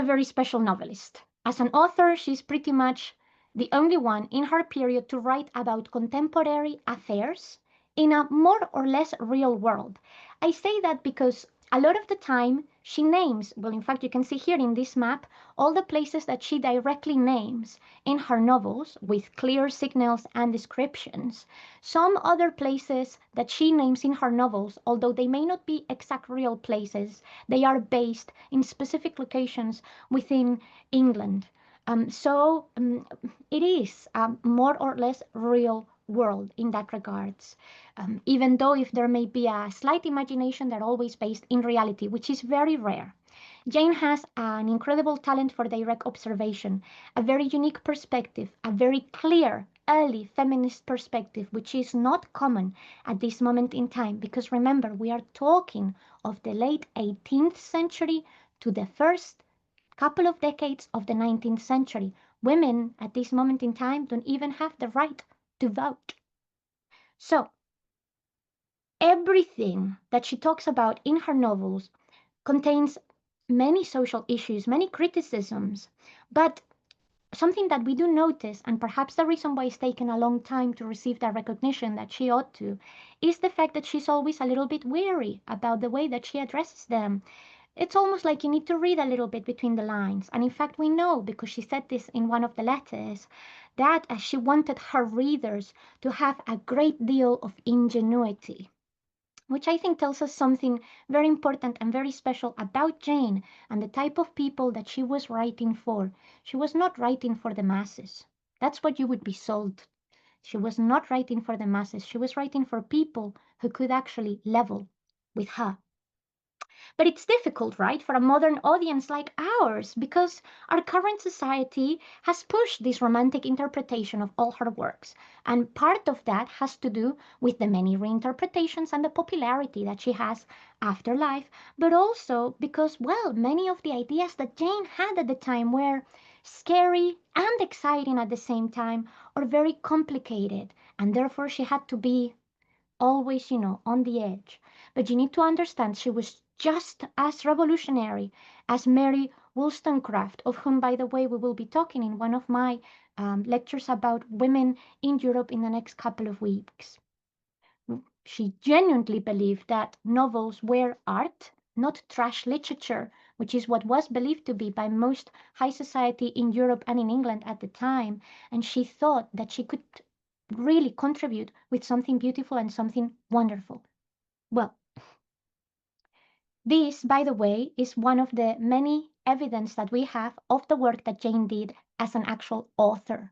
a very special novelist. As an author, she's pretty much the only one in her period to write about contemporary affairs in a more or less real world. I say that because a lot of the time she names, well, in fact, you can see here in this map, all the places that she directly names in her novels with clear signals and descriptions. Some other places that she names in her novels, although they may not be exact real places, they are based in specific locations within England. It is a more or less real world in that regards, even though if there may be a slight imagination, they're always based in reality, which is very rare. Jane has an incredible talent for direct observation, a very unique perspective, a very clear, early feminist perspective, which is not common at this moment in time, because remember, we are talking of the late 18th century to the first couple of decades of the 19th century. Women at this moment in time don't even have the right to vote. So, everything that she talks about in her novels contains many social issues, many criticisms, but something that we do notice, and perhaps the reason why it's taken a long time to receive that recognition that she ought to, is the fact that she's always a little bit wary about the way that she addresses them. It's almost like you need to read a little bit between the lines. And in fact, we know, because she said this in one of the letters, that she wanted her readers to have a great deal of ingenuity, which I think tells us something very important and very special about Jane and the type of people that she was writing for. She was not writing for the masses. That's what you would be sold. She was not writing for the masses. She was writing for people who could actually level with her. But it's difficult, right, for a modern audience like ours, because our current society has pushed this romantic interpretation of all her works. And part of that has to do with the many reinterpretations and the popularity that she has after life, but also because, well, many of the ideas that Jane had at the time were scary and exciting at the same time, or very complicated, and therefore she had to be always, on the edge. But you need to understand she was just as revolutionary as Mary Wollstonecraft, of whom, by the way, we will be talking in one of my lectures about women in Europe in the next couple of weeks. She genuinely believed that novels were art, not trash literature, which is what was believed to be by most high society in Europe and in England at the time. And she thought that she could really contribute with something beautiful and something wonderful. Well, this, by the way, is one of the many evidence that we have of the work that Jane did as an actual author.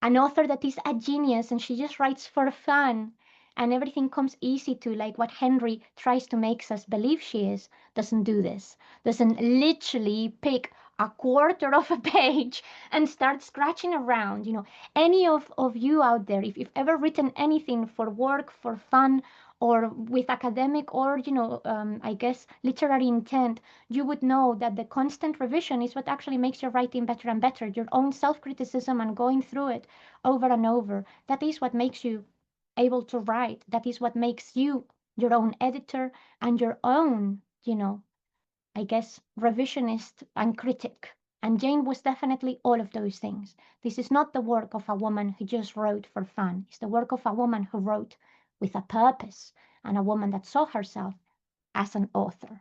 An author that is a genius and she just writes for fun and everything comes easy to, like what Henry tries to make us believe she is, doesn't do this. Doesn't literally pick a quarter of a page and start scratching around. Any of you out there, if you've ever written anything for work, for fun, or with academic or, I guess, literary intent, you would know that the constant revision is what actually makes your writing better and better. Your own self-criticism and going through it over and over. That is what makes you able to write. That is what makes you your own editor and your own, I guess, revisionist and critic. And Jane was definitely all of those things. This is not the work of a woman who just wrote for fun. It's the work of a woman who wrote with a purpose and a woman that saw herself as an author.